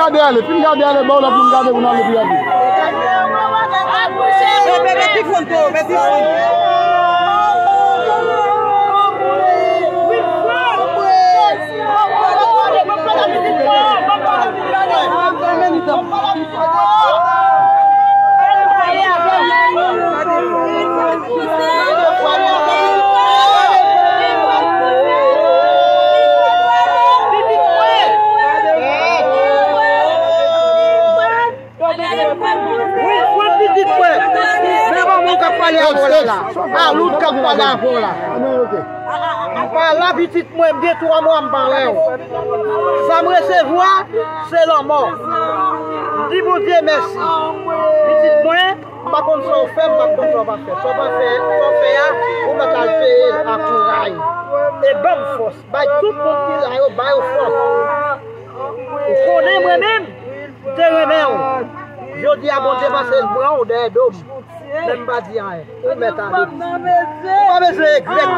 garder aller, fin garder aller, bon là pour garder vous dans le VIP. Ah, l'autre qui a là. La petite moi, me dit 3 mois, me parler. Ça me recevoir, c'est la mort. Dis mon Dieu merci. Petite moi, pas comme ça on fait, pas comme ça on va faire. Ça va faire, on va faire à couraille. Et bonne force. Tout le monde qui a force. Vous connaissez moi-même, je dis à mon Dieu, c'est le bras ou des dômes. Même pas dire rien. On met à l'aise. On va mettre les petites personnes.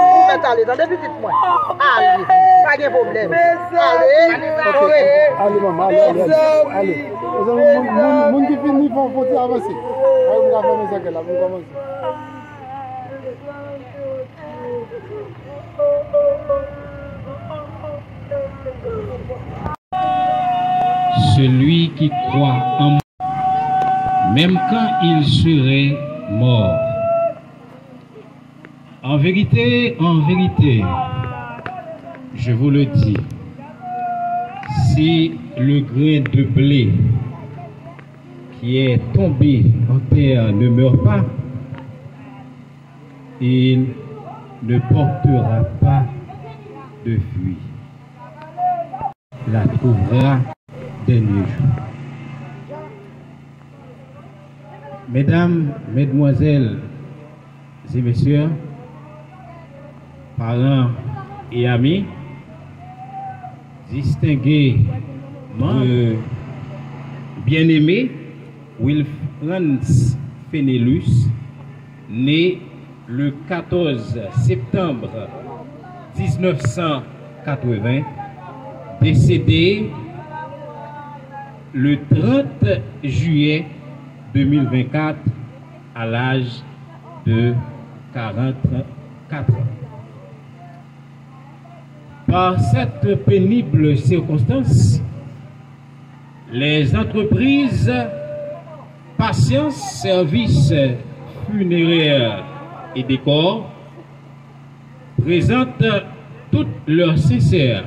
On met à l'aise. Dans des petites mois. Allez. Pas de problème. Allez. Allez, maman. Allez. Mon qui finit, il faut avancer. On va commencer là. On va commencer. Celui qui croit en moi, même quand il serait mort. En vérité, je vous le dis, si le grain de blé qui est tombé en terre ne meurt pas, il ne portera pas de fruits. La trouvera dernier jour. Mesdames, mesdemoiselles et messieurs, parents et amis, distingués bien-aimé Wilfrans Fenelus, né le 14 septembre 1980, décédé le 30 juillet 2024 à l'âge de 44 ans. Par cette pénible circonstance, les entreprises Patience Services Funéraires et Décors présentent toutes leurs sincères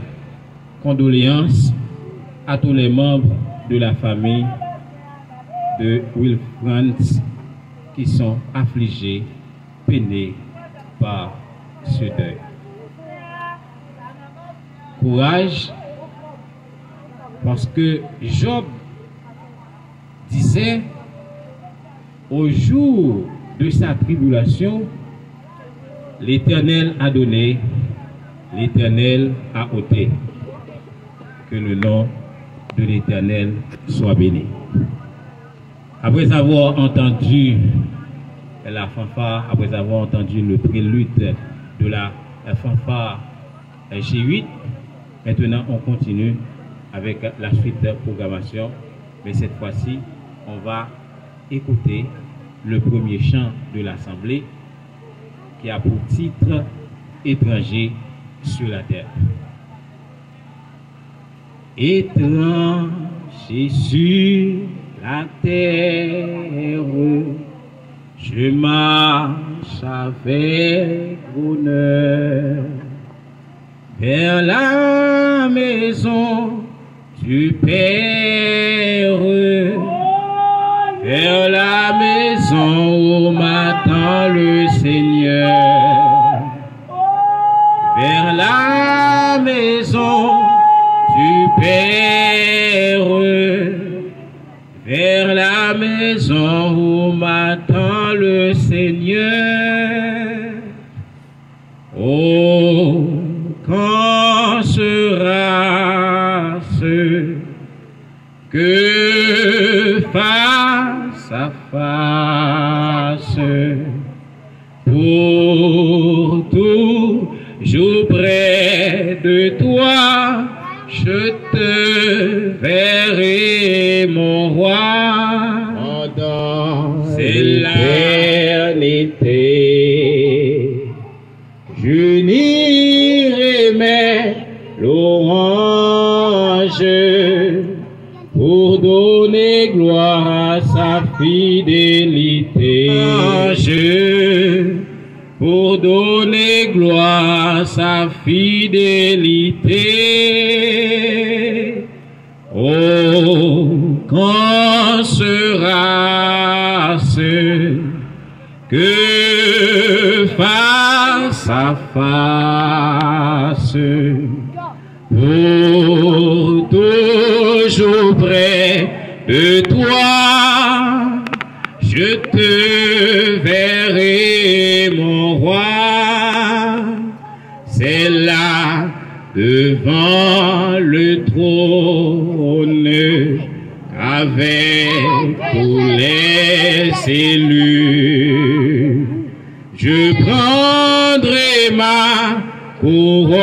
condoléances à tous les membres de la famille de Wilfrans qui sont affligés, peinés par ce deuil. Courage, parce que Job disait au jour de sa tribulation, l'Éternel a donné, l'Éternel a ôté. Que le nom de l'Éternel soit béni. Après avoir entendu la fanfare, après avoir entendu le prélude de la fanfare G8, maintenant on continue avec la suite de programmation, mais cette fois-ci on va écouter le premier chant de l'Assemblée qui a pour titre Étranger sur la terre. Étranger sur la terre, je marche avec bonheur vers la maison du Père, vers la maison où m'attend le Seigneur, vers la maison du Père, vers la maison où m'attend le Seigneur. Oh, quand sera ce que face à face, pour toujours près de toi, je te verrai. mes louanges pour donner gloire à sa fidélité. Pour donner gloire à sa fidélité. Oh, quand sera ce que face à face, pour toujours près de toi, je te verrai, mon roi. C'est là devant le trône avec tous les élus. Je prendrai ma couronne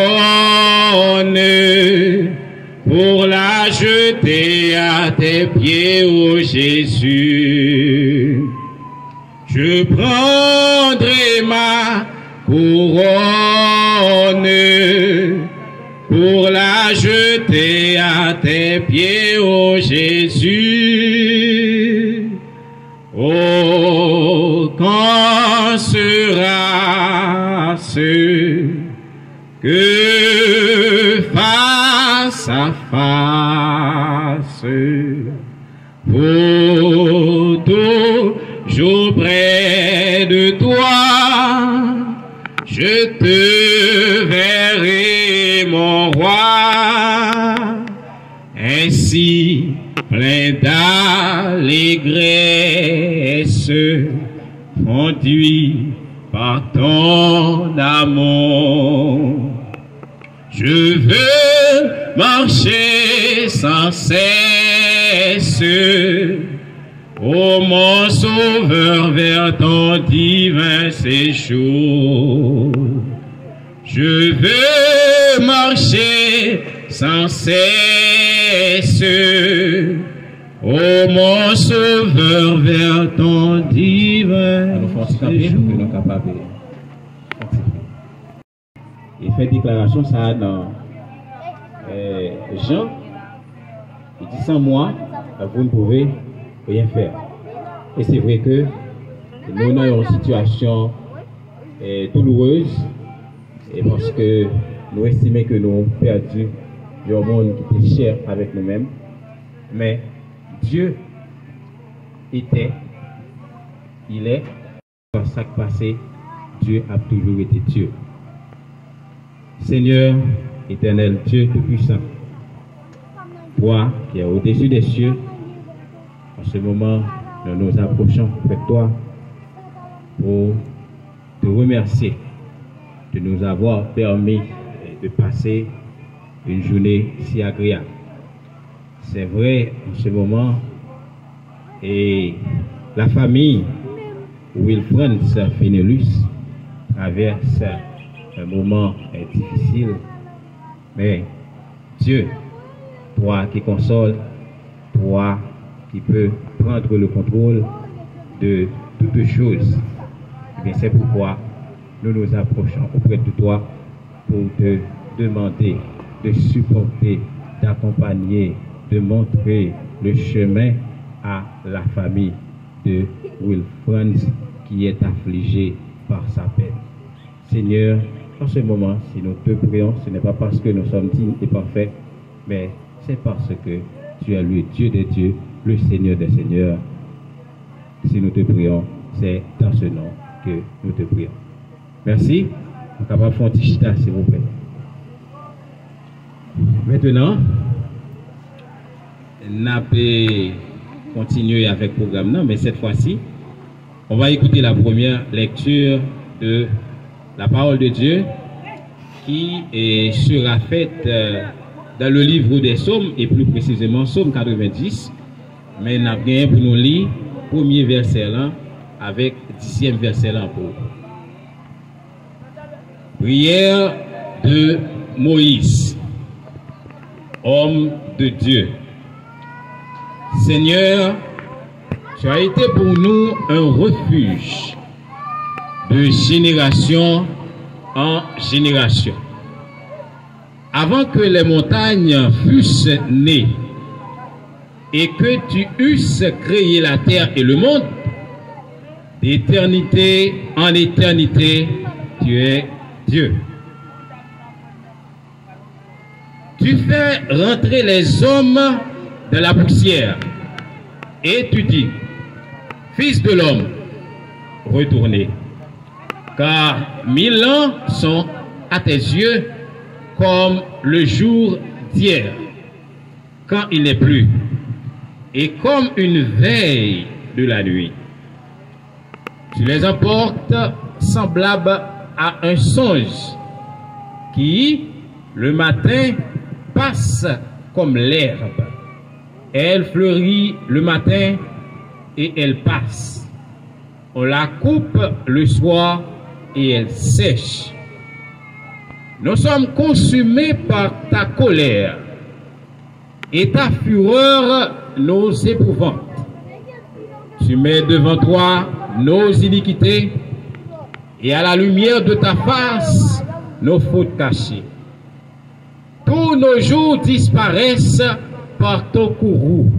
pour la jeter à tes pieds, ô Jésus. Je prendrai ma couronne pour la jeter à tes pieds, ô Jésus. Oh, quand sera ce que face à face, pour toujours près de toi, je te verrai, mon roi, ainsi plein d'allégresse, conduit par ton amour. Je veux marcher sans cesse, ô mon sauveur, vers ton divin séjour. Je veux marcher sans cesse, ô mon sauveur, vers ton divin séjour. Il fait déclaration ça dans Jean. Il dit sans moi, vous ne pouvez rien faire. Et c'est vrai que nous sommes dans une situation douloureuse, et parce que nous estimons que nous avons perdu le monde qui était cher avec nous-mêmes. Mais Dieu était, il est, dans chaque passé, Dieu a toujours été Dieu. Seigneur, éternel Dieu Tout-Puissant, toi qui es au-dessus des cieux, en ce moment, nous nous approchons avec toi pour te remercier de nous avoir permis de passer une journée si agréable. C'est vrai, en ce moment, et la famille Wilfranz Fenelus traverse un moment difficile, mais Dieu, toi qui console, toi qui peux prendre le contrôle de toutes choses, et bien c'est pourquoi nous nous approchons auprès de toi pour te demander de supporter, d'accompagner, de montrer le chemin à la famille de Wilfranz qui est affligée par sa peine. Seigneur, en ce moment, si nous te prions, ce n'est pas parce que nous sommes dignes et parfaits, mais c'est parce que tu es le Dieu des dieux, le Seigneur des seigneurs. Si nous te prions, c'est dans ce nom que nous te prions. Merci. On va faire un petit chita, s'il vous plaît. Maintenant, on peut continuer avec le programme, mais cette fois-ci, on va écouter la première lecture de la parole de Dieu qui sera faite dans le livre des Psaumes, et plus précisément Psaume 90. Mais on a bien pour nous lire le premier verset là avec le 10e verset là pour. Prière de Moïse, homme de Dieu. Seigneur, tu as été pour nous un refuge de génération en génération. avant que les montagnes fussent nées et que tu eusses créé la terre et le monde, d'éternité en éternité, tu es Dieu. Tu fais rentrer les hommes de la poussière et tu dis, Fils de l'homme, retournez, car 1000 ans sont à tes yeux comme le jour d'hier, quand il n'est plus, et comme une veille de la nuit. Tu les emportes semblables à un songe qui, le matin, passe comme l'herbe. Elle fleurit le matin et elle passe. On la coupe le soir et elle sèche. Nous sommes consumés par ta colère et ta fureur nous épouvante. Tu mets devant toi nos iniquités et à la lumière de ta face nos fautes cachées. Tous nos jours disparaissent par ton courroux.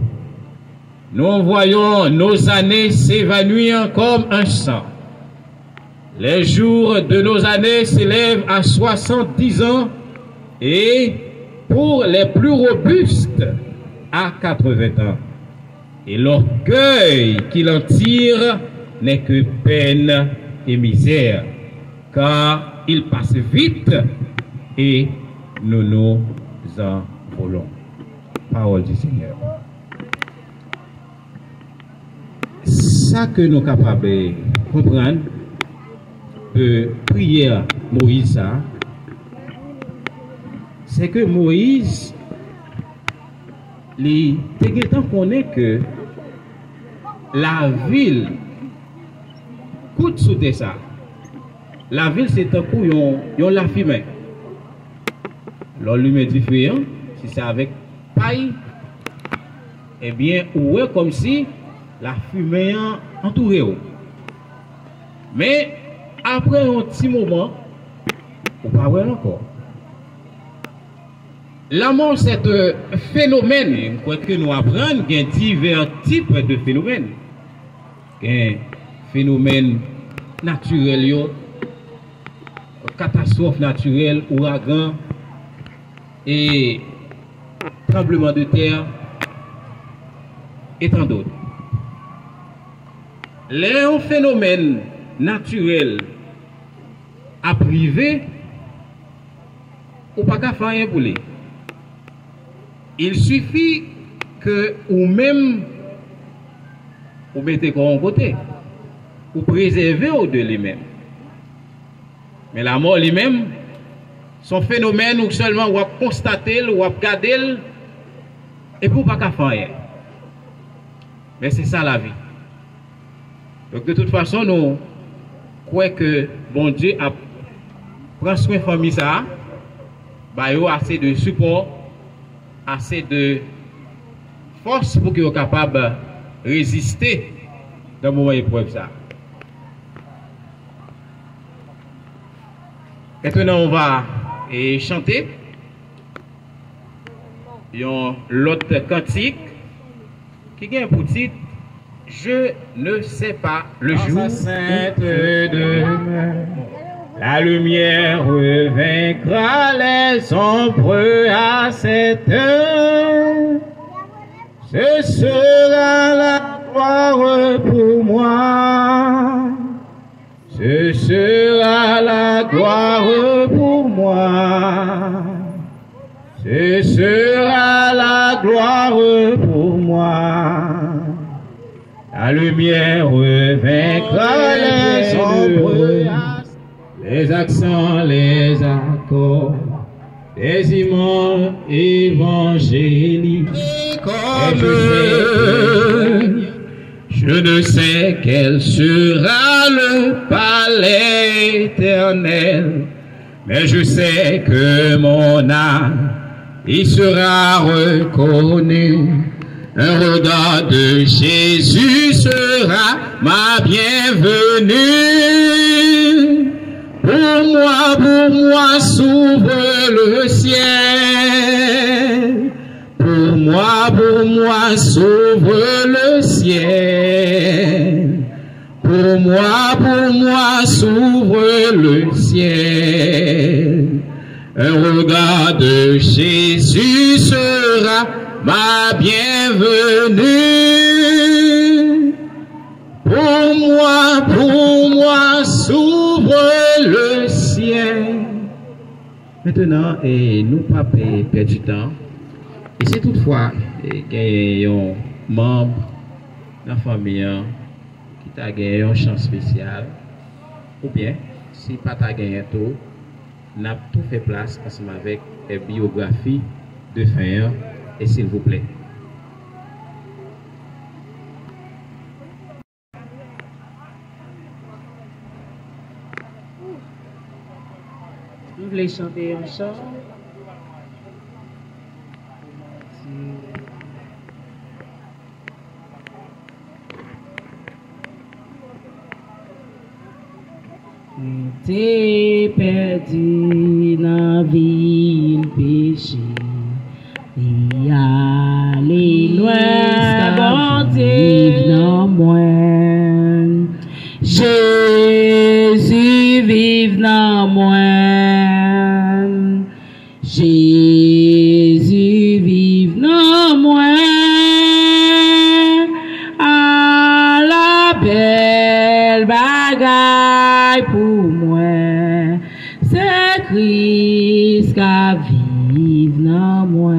Nous voyons nos années s'évanouir comme un sang. Les jours de nos années s'élèvent à 70 ans et pour les plus robustes à 80 ans. Et l'orgueil qu'il en tire n'est que peine et misère, car il passe vite et nous nous envolons. Parole du Seigneur. Ça que nous sommes capables de comprendre de prière Moïse, c'est que Moïse, il connaît que la ville coûte sous ça. La ville, c'est un coup, ils ont la fumée. L'on lui met du feu, si c'est avec paille, eh bien, ou est comme si la fumée entourée. Mais après un petit moment, on va voir encore. La mort, c'est un phénomène. Que nous apprenons qu'il y a divers types de phénomènes. Il y a un phénomène naturel, catastrophe naturelle, ouragan et tremblement de terre et tant d'autres. Les phénomènes naturels à privé, ou pas qu'à faire rien pour les. Il suffit que ou même vous mettez en côté, ou préservez de lui-même. Mais la mort lui-même, son phénomène ou seulement ou constater, ou regarder, et pour pas qu'à faire rien. Mais c'est ça la vie. Donc de toute façon, nous croyons que bon Dieu a pris soin de la famille, ça, bah, il y a assez de support, assez de force pour qu'ils soient capables de résister dans le moment épreuve ça. Maintenant, on va chanter l'autre cantique qui a pour titre Je ne sais pas le jour sainte demain. La lumière vaincra les ombres à cette heure. Ce sera la gloire pour moi. Ce sera la gloire pour moi. Ce sera la gloire pour moi. La lumière vaincra les ombres. Les accents, les accords, des immenses évangéliques. Je ne sais quel sera le palais éternel, mais je sais que mon âme y sera reconnue. Un regard de Jésus sera ma bienvenue. pour moi, s'ouvre le ciel. Pour moi, s'ouvre le ciel. Pour moi, s'ouvre le ciel. Un regard de Jésus sera ma bienvenue. Pour moi, s'ouvre le ciel. Maintenant, nous pas perdre du temps. Et si toutefois, il y a un membre de la famille qui a gagné une chance spéciale, ou bien, si pas ta gagné tout, n'a tout fait place ensemble avec la biographie de fin, et s'il vous plaît. Vous voulez chanter un chant? T'es perdu dans la ville péché, et allez loin, vive dans moi. Jésus vive dans moi. Jésus vive dans moi. À la belle bagaille pour moi, c'est Christ qui vive dans moi.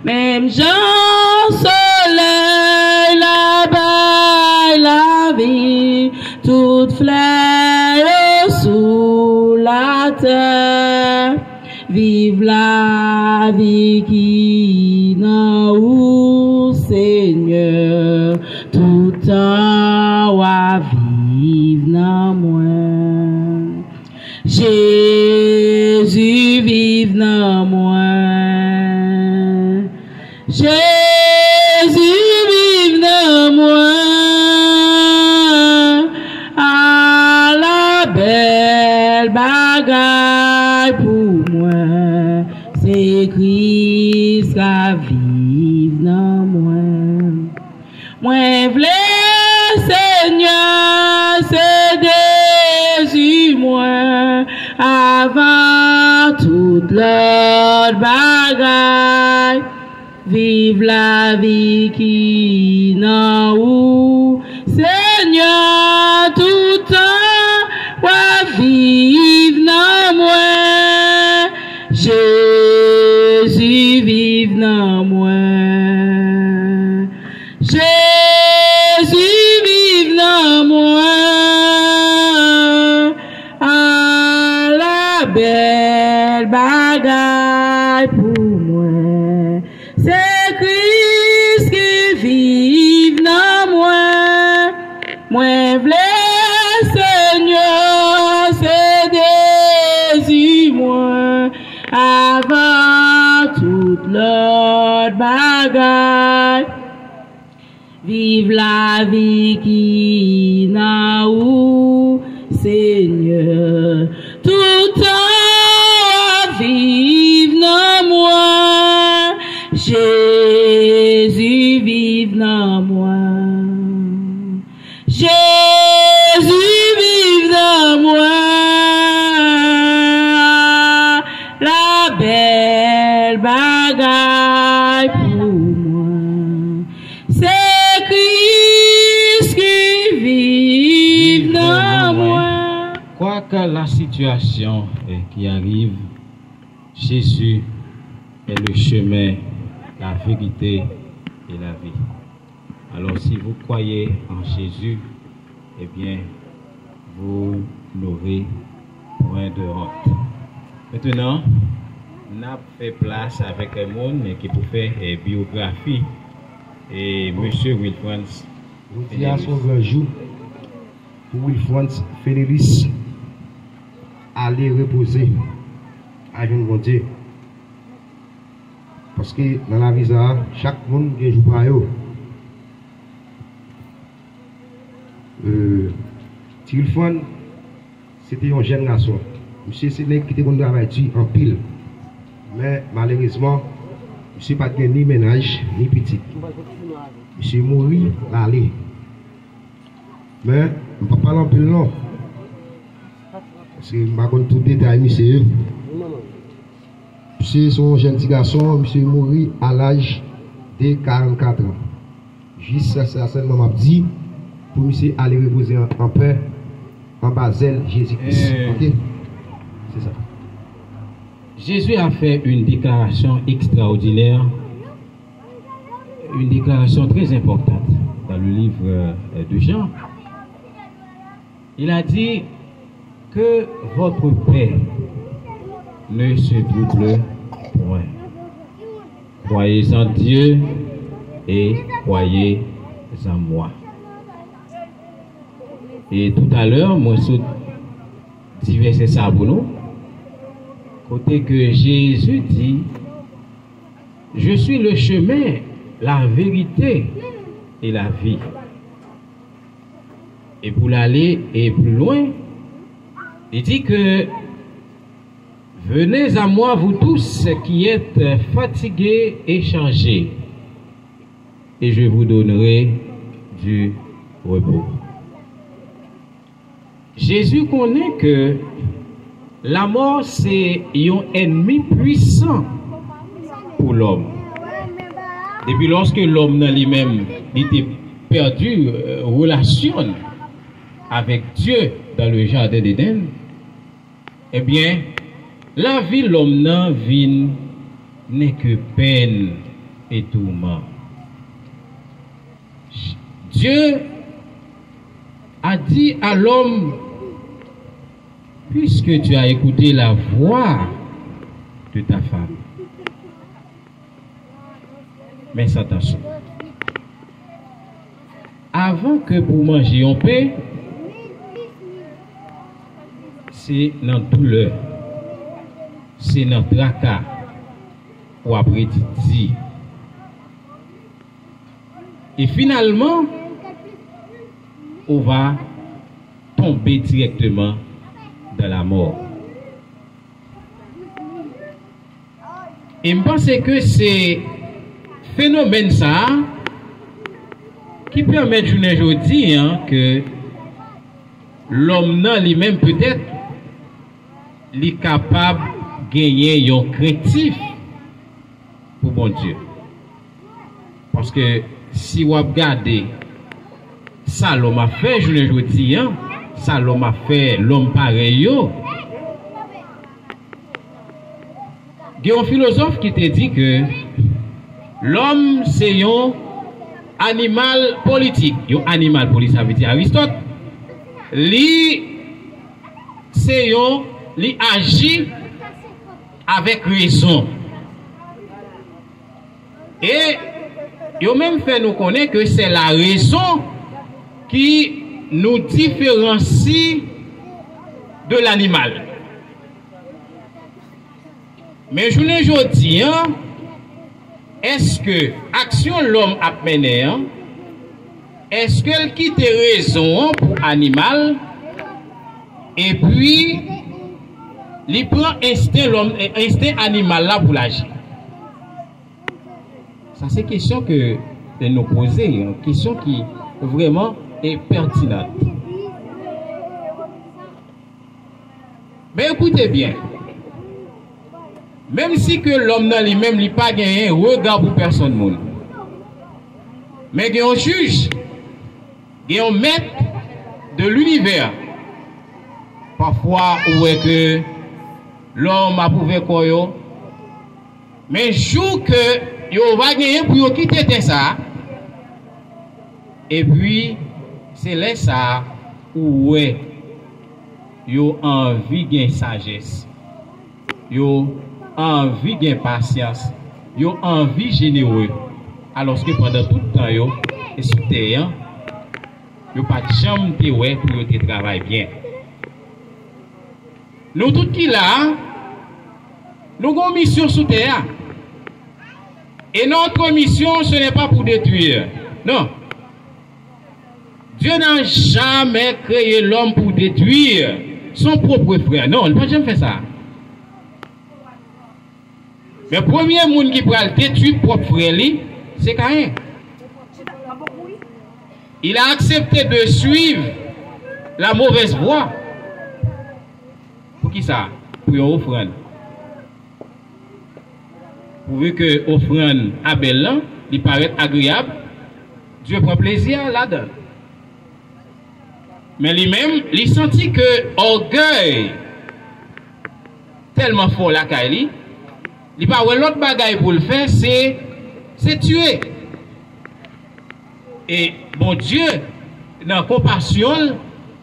Même Jean soleil là-bas la vie, toute fleur sous la terre, vive la vie qui n'a où Seigneur, tout temps va vivre dans moi. Jésus vive dans moi. Jésus vive dans moi. À la belle bagaille pour moi, c'est Christ qui vive dans moi. Moi v'lais Seigneur, c'est Jésus moi, avant toute l'autre bagaille. Vive la vie qui n'a où Seigneur, tout temps va vivre dans moi. Jésus vive dans moi. Jésus vive dans moi. À la belle bagaille pour moi, c'est Christ qui vive dans moi. Moi v'lais Seigneur, c'est Jésus moi, avant toute l'autre bagaille. Vive la vie qui n'a où Seigneur, tout temps vive dans moi. Jésus vive dans moi. Jésus vive dans moi. La belle bagaille pour moi, c'est Christ qui vive dans moi. Quoi que la situation qui arrive, Jésus est le chemin, la vérité et la vie. Alors si vous croyez en Jésus, eh bien, vous n'aurez point de honte. Maintenant, on a fait place avec un monde qui peut faire une biographie. Et M. Wilfrance. Nous disons à Sauveur jour pour Wilfrance Fénélis aller reposer à une bonne Dieu. Parce que dans la vie, chaque monde qui joue par eux. c'était un jeune garçon. Monsieur, c'est qui était qu'on travaille en pile. Mais malheureusement, monsieur pas de ni ménage, ni petit. Monsieur mourit l'aller. Mais, je ne vais pas parler en pile non. Parce que je ne vais pas tout détail, monsieur. Monsieur, son jeune petit garçon, monsieur mourit à l'âge de 44 ans. Juste ça, c'est seulement m'a dit pour monsieur aller reposer en paix en Basel, Jésus-Christ. Ok? C'est ça. Jésus a fait une déclaration extraordinaire, une déclaration très importante dans le livre de Jean. Il a dit que votre paix ne se trouble point. Croyez en Dieu et croyez en moi. Et tout à l'heure, moi, je dis verset ça pour nous. Côté que Jésus dit, je suis le chemin, la vérité et la vie. Et pour l'aller et plus loin, il dit que venez à moi, vous tous qui êtes fatigués et chargés, et je vous donnerai du repos. Jésus connaît que la mort, c'est un ennemi puissant pour l'homme. Depuis lorsque l'homme dans lui-même était perdu, relation avec Dieu dans le jardin d'Éden, eh bien, la vie l'homme n'a vie n'est que peine et tourment. Dieu a dit à l'homme, puisque tu as écouté la voix de ta femme, mais attention, avant que pour manger en paix, c'est dans douleur, c'est dans tracas, ou après dit. Et finalement, on va tomber directement dans la mort. Et je pense que c'est phénomène ça qui permet de aujourd'hui que l'homme lui-même peut-être est capable de gagner un craintif pour bon Dieu. Parce que si vous regardez ça l'homme a fait, je le dis, ça l'homme a fait, l'homme pareil. Il y a un philosophe qui te dit que l'homme c'est un animal politique. Un animal politique, ça veut dire Aristote. Lui, c'est un, lui agit avec raison. Et il même fait nous connaître que c'est la raison qui nous différencie de l'animal. Mais je ne dis, est-ce que action l'homme a mené, est-ce qu'elle quitte raison pour animal et puis il prend instinct animal là pour l'agir? Ça c'est une question que de nous poser, une question qui vraiment est pertinente. Mais écoutez bien, même si que l'homme dans lui-même n'a pas gagné un regard pour personne, mais il y a un juge, il y a un maître de l'univers. Parfois, où est que l'homme a prouvé quoi, mais jour que il va gagner pour quitter ça, et puis c'est là ça où est yo envie de sagesse, yo envie de patience, yo envie généreux, alors que pendant tout le temps yo et sous terre yo pas de jambe te ouais pour yo te travailler bien. Nous tout qui là, nous avons une mission sous terre. Et notre mission, ce n'est pas pour détruire. Non. Dieu n'a jamais créé l'homme pour détruire, son propre frère. Non, on ne peut jamais faire ça. Mais le premier monde qui peut détruire propre frère, c'est Caïn. Il a accepté de suivre la mauvaise voie. Pour qui ça? Pour une offrande. Pourvu que l'offrande Abel, il paraît agréable, Dieu prend plaisir là-dedans. Mais lui-même, il sentit que l'orgueil tellement fort la Kaili, il n'y a pas l'autre bagaille pour le faire, c'est tuer. Et bon Dieu, dans la compassion,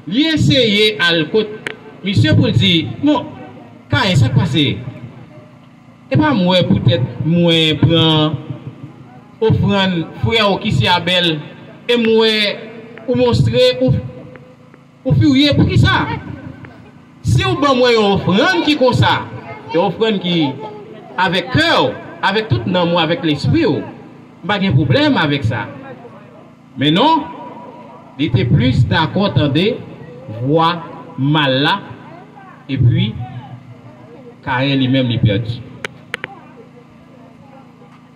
il a essayé à le côté. Monsieur pour dire, bon, quand ça s'est passé, et pas moi peut-être, moi prends offrande frère qui s'est Abel, et moi, ou montrer, ou furieux pour qui ça? Si vous avez une offrande qui est comme ça, une offrande qui avec cœur, avec tout l'amour, avec l'esprit, pas de problème avec ça. Mais non, il était plus d'accord, attendez, voir mal là, et puis, Caïn lui-même l'a perdu.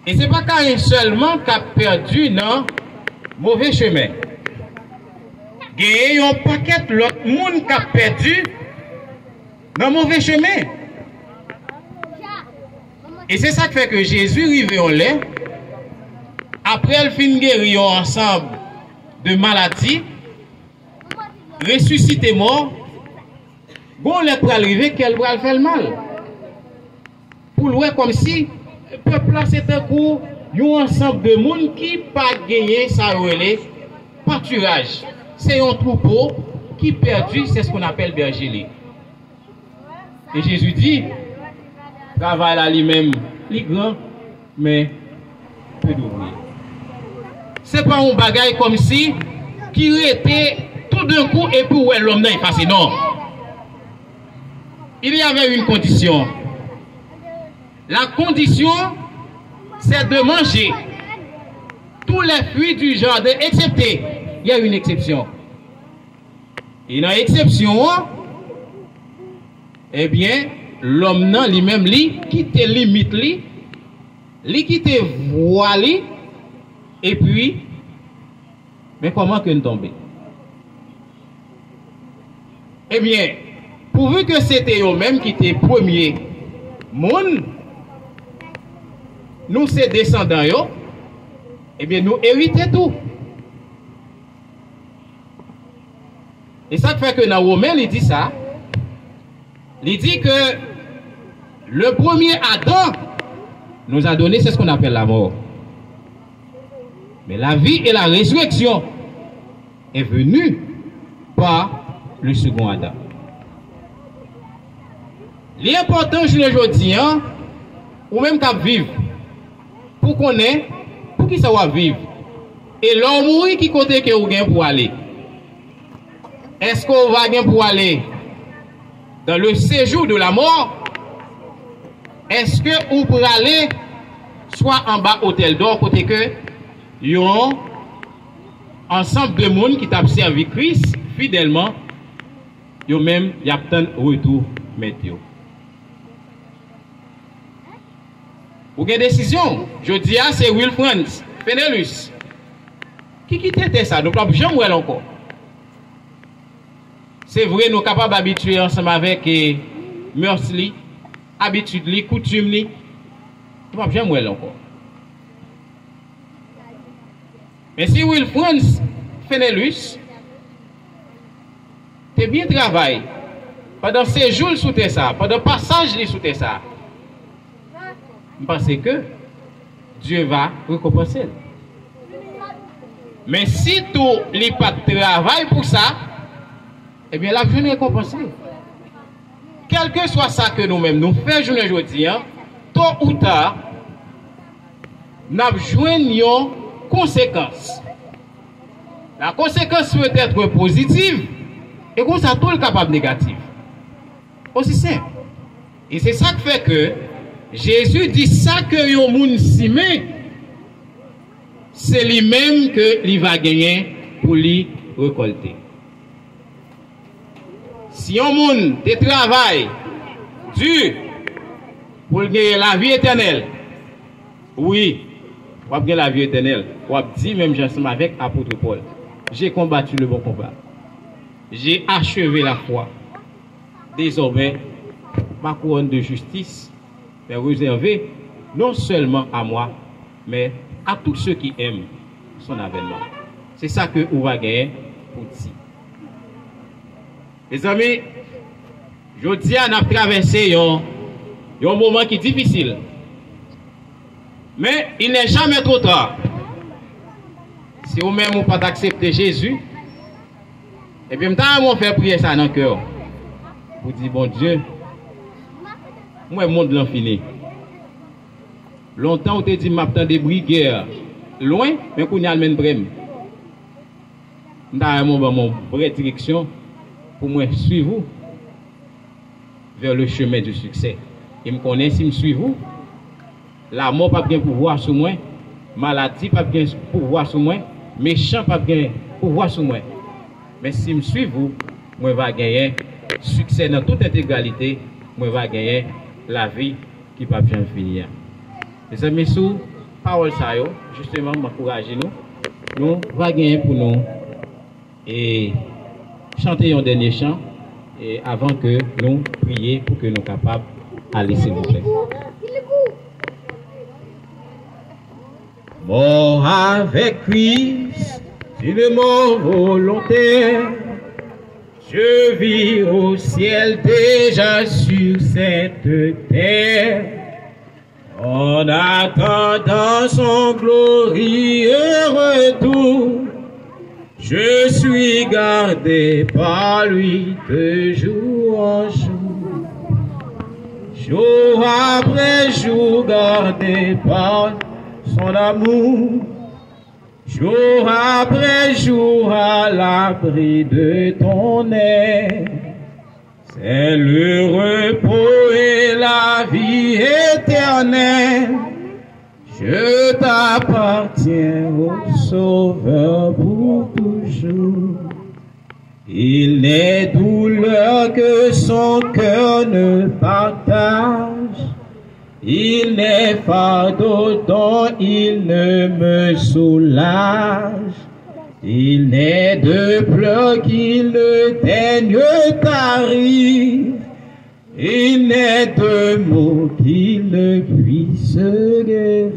Et ce n'est pas Caïn seulement qui a perdu dans mauvais chemin. Il y a un paquet l'autre monde qui a perdu dans mauvais chemin. Et c'est ça qui fait que Jésus arrive en l'air. Après le fin guérir ensemble de maladies, ressuscité mort, bon les pour arriver qu'elle va faire le mal. Pour le voir comme si le peuple là c'est un coup, un ensemble de monde qui pas gagné ça relais pâturage. C'est un troupeau qui perdu, c'est ce qu'on appelle berger. Et Jésus dit, travail là lui-même, il est grand, mais peu d'ouvrier. C'est pas un bagage comme si qui était tout d'un coup et puis ouais, l'homme n'est pas passé. Non. Il y avait une condition. La condition, c'est de manger tous les fruits du jardin, excepté, il y a une exception. Et dans l'exception, eh bien, l'homme non lui-même, lui, quitte limite, lui quitte voie, et puis, mais comment que nous tomber? Eh bien, pourvu que c'était eux-mêmes qui étaient premiers monde, nous ces descendants, eh bien, nous héritons tout. Et ça fait que dans Romains, il dit ça. Il dit que le premier Adam nous a donné, c'est ce qu'on appelle la mort. Mais la vie et la résurrection est venue par le second Adam. L'important, je le dis, ou même qu'à vivre, pour qu'on ait, pour qui ça va vivre. Et l'homme mourir qui côté que vous gagnez pour aller. Est-ce qu'on va gagner pour aller dans le séjour de la mort? Est-ce que vous pouvez aller soit en bas hôtel d'or côté que il y a un ensemble de monde qui t'a servi Christ fidèlement, yo même y a tant retour météo. Pour une décision, je dis à c'est Wilfred Fenelus qui était ça, nous ne pouvons jamais encore. C'est vrai, nous sommes capables d'habituer ensemble avec mœurs, habitudes, coutumes, nous ne pouvons jamais encore. Mais si Wilfred Fenelus t'es bien travaillé pendant ces jours sous ça, pendant le passage sous ça, je pense que Dieu va récompenser. Mais si tout les pas de travail pour ça, eh bien la vie est récompensée. Quel que soit ça que nous-mêmes nous faisons aujourd'hui, tôt ou tard, nous avons une conséquence. La conséquence peut être positive et comme ça tout le capable négatif. Aussi simple. Et c'est ça qui fait que Jésus dit ça que yon moun simé, c'est lui-même que il va gagner pour lui récolter. si un monde te travaille dur pour gagner la vie éternelle, oui, on va gagner la vie éternelle. On va dire même j'ensemble avec apôtre Paul, j'ai combattu le bon combat. J'ai achevé la foi. Désormais, ma couronne de justice est réservée non seulement à moi, mais à tous ceux qui aiment son avènement. C'est ça que on va gagner pour dire. Les amis, je dis à nous traverser un moment qui est difficile. Mais il n'est jamais trop tard. Si vous-même vous pas accepter Jésus, et puis on fait prier ça dans le cœur. Vous dites, bon Dieu, moi, le monde l'en fini. Longtemps, on te dit, m'attend des briguères loin, mais qu'on y a le même brème. Dans mon vraie direction pour moi suivre vous vers le chemin du succès. Il me connaît si je suis vous. La mort pas bien pouvoir sur moi, maladie pas bien pouvoir sur moi, méchant pas bien pouvoir sur moi. Mais si je suis vous, moi va gagner succès dans toute intégralité, moi va gagner la vie qui pas bien finir. Les amis, sous parole ça yo, justement m'encourager nous va gagner pour nous et chanter un dernier chant et avant que nous prions pour que nous soyons capables d'aller s'il vous plaît. Mort avec Christ, une mort volontaire, je vis au ciel déjà sur cette terre, en attendant son glorieux retour. Je suis gardé par lui de jour en jour, jour après jour gardé par son amour, jour après jour à l'abri de ton aile. C'est le repos et la vie éternelle. Je t'appartiens au Sauveur pour toujours. Il n'est douleur que son cœur ne partage. Il n'est fardeau dont il ne me soulage. Il n'est de pleurs qu'il ne daigne tarir. Il n'est de mots qu'il ne puisse guérir.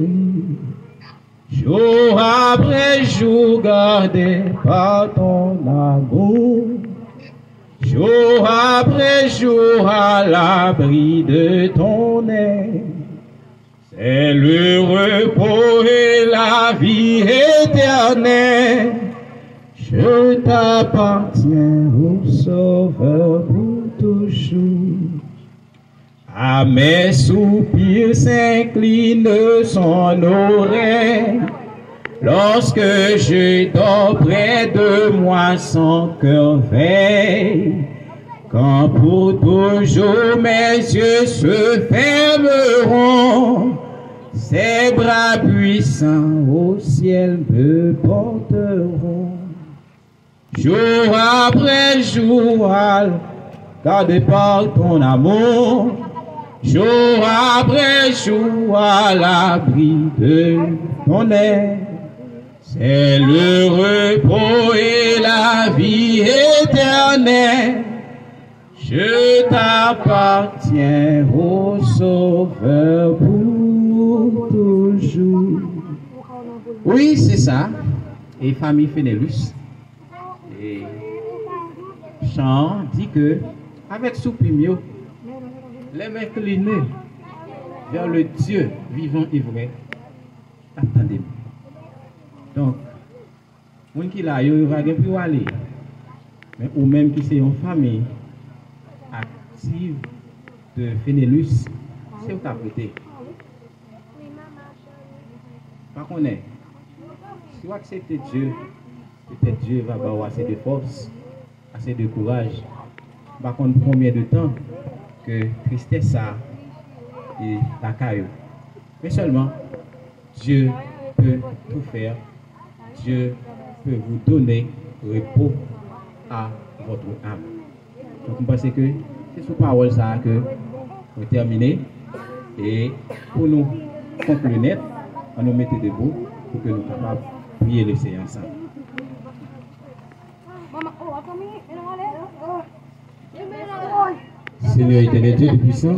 Jour après jour gardé par ton amour, jour après jour à l'abri de ton aile. C'est le repos et la vie éternelle. Je t'appartiens au Sauveur pour toujours. À mes soupirs s'incline son oreille, lorsque je dors près de moi, son cœur veille. Quand pour toujours mes yeux se fermeront, ses bras puissants au ciel me porteront. Jour après jour, gardé par ton amour, jour après jour à l'abri de ton aile. C'est le repos et la vie éternelle. Je t'appartiens au Sauveur pour toujours. Oui, c'est ça. Et famille Fénélus. Et chant dit que, avec soupimio, les mains inclinées vers le Dieu vivant et vrai, attendez-moi. Donc, moun qui là, il va plus aller. Mais ou même qui c'est une famille active de Fénélus, c'est où t'as prêté. Par contre, si vous acceptez Dieu, peut-être Dieu va avoir assez de force, assez de courage. Par contre, combien de temps que tristesse ça et la caillou. Mais seulement, Dieu peut tout faire. Dieu peut vous donner repos à votre âme. Donc, je pense que c'est sous parole ça que nous terminons. Et pour nous conclure net, on nous mettre debout pour que nous soyons capables de prier le Seigneur ensemble. Seigneur éternel Dieu puissant,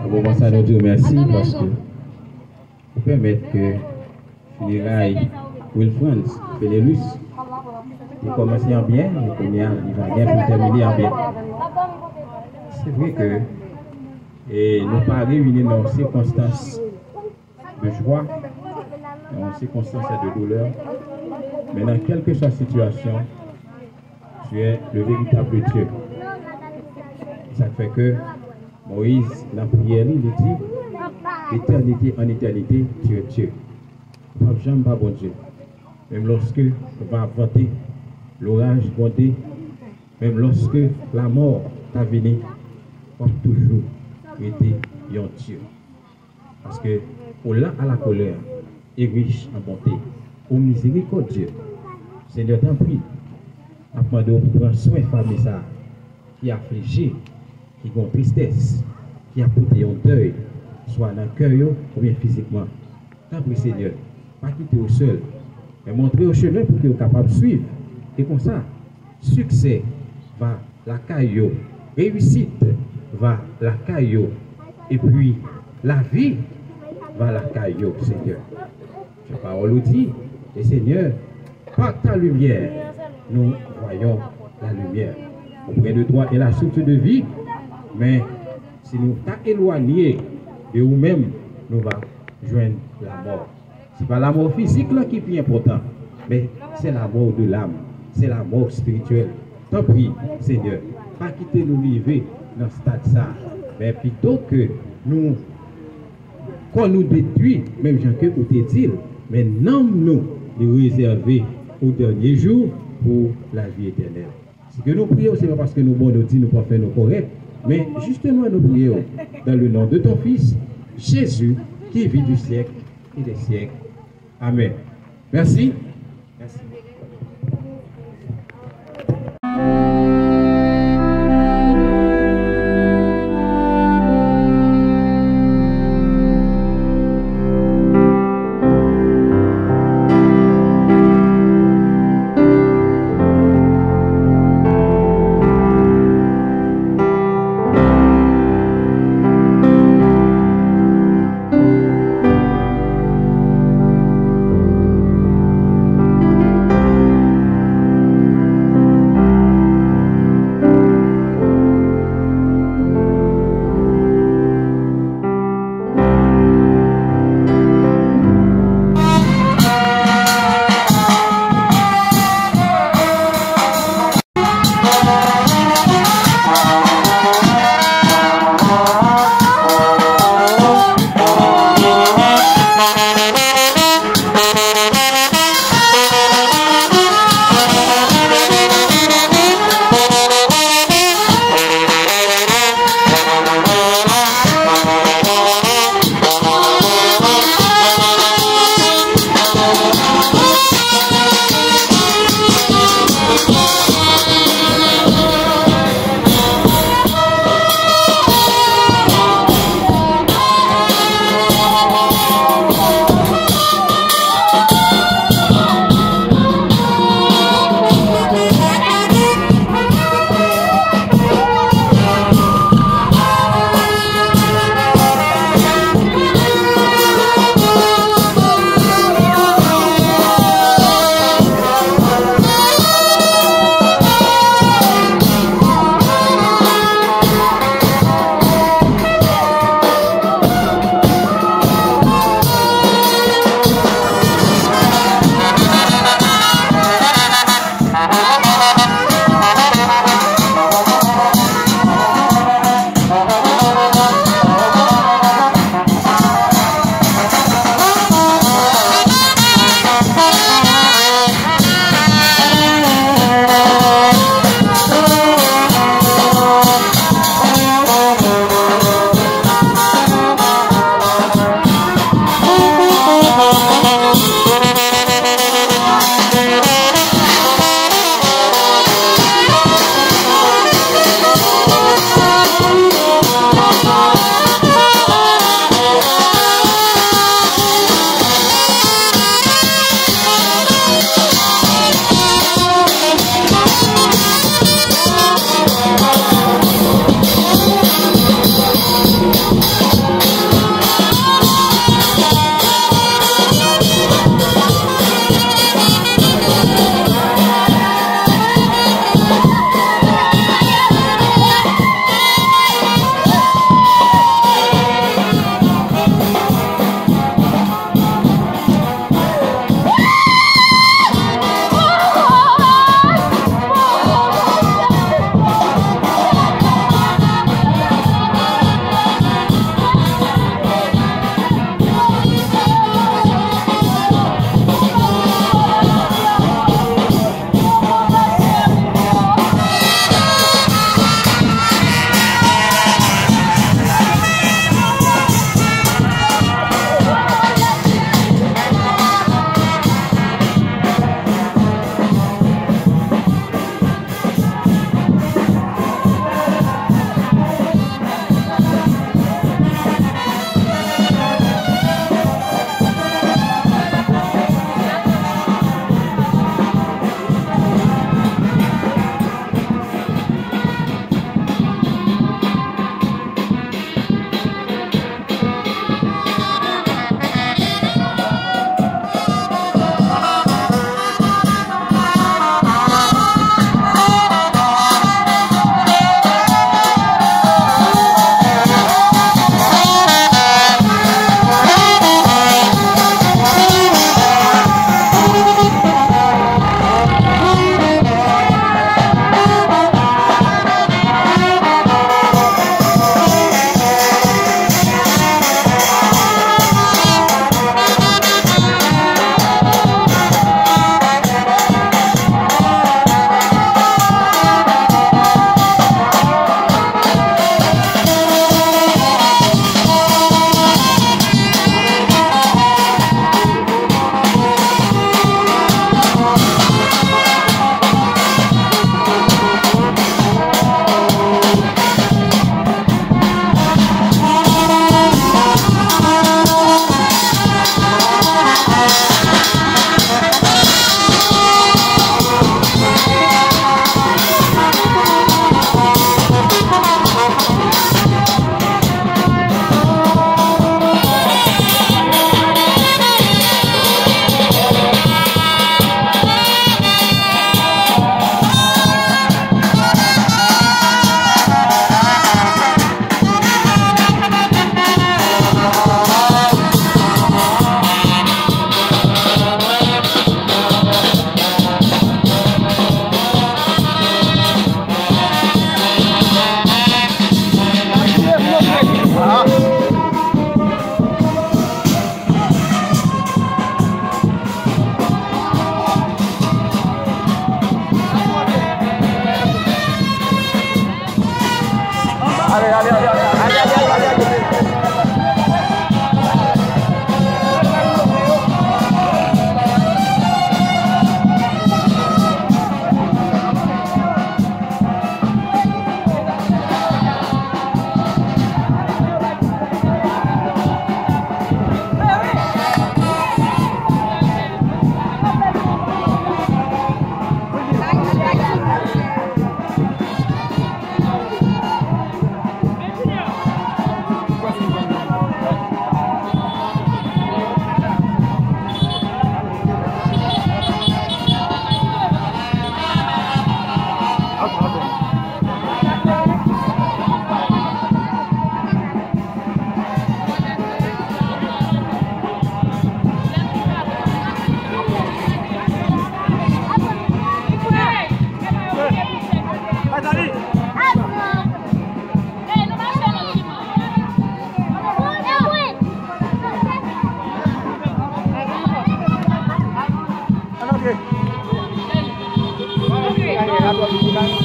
on va à Dieu merci parce que vous permettez que funérailles Wilfrands Félérus il commence en bien, il va bien pour terminer en bien. C'est vrai que nous pas réunis dans circonstances de joie, dans circonstances de douleur, mais dans quelque soit situation, tu es le véritable Dieu. Ça fait que Moïse, dans la prière, il dit, éternité en éternité, tu es Dieu. Jamais pas bon Dieu. Même lorsque on va vanter, l'orage gronder, même lorsque la mort t'a venu, comme toujours, été un Dieu. Parce que, au lent à la colère, et riche en bonté, au miséricordieux, Seigneur t'en prie, afin de prendre soin de famille ça, qui est affligée, qui a une tristesse, qui a porté un deuil, soit dans le cœur ou bien physiquement. T'en prie, Seigneur, pas quitter au seul, mais montrer au chemin pour qu'ils soient capables de suivre. Et comme ça, succès va la caillou, réussite va la caillou, et puis la vie va la caillou, Seigneur. Ta parole dit, et Seigneur, par ta lumière, nous voyons la lumière. Auprès de toi est la source de vie, mais si nous t'as éloigné de nous-mêmes, nous va joindre la mort. Ce n'est pas la mort physique là qui est plus important, mais c'est la mort de l'âme, c'est la mort spirituelle. Tant pis, Seigneur, pas quitter nous vivre dans ce stade ça, mais plutôt que nous, quand nous détruit, même Jean que vous dit, mais non nous de réserver au dernier jour pour la vie éternelle. Ce que nous prions, c'est pas parce que nous bon nous dit nous pas faire nos corrects, mais justement nous prions dans le nom de ton Fils, Jésus, qui vit du siècle et des siècles. Amen. Merci. Merci. Okay.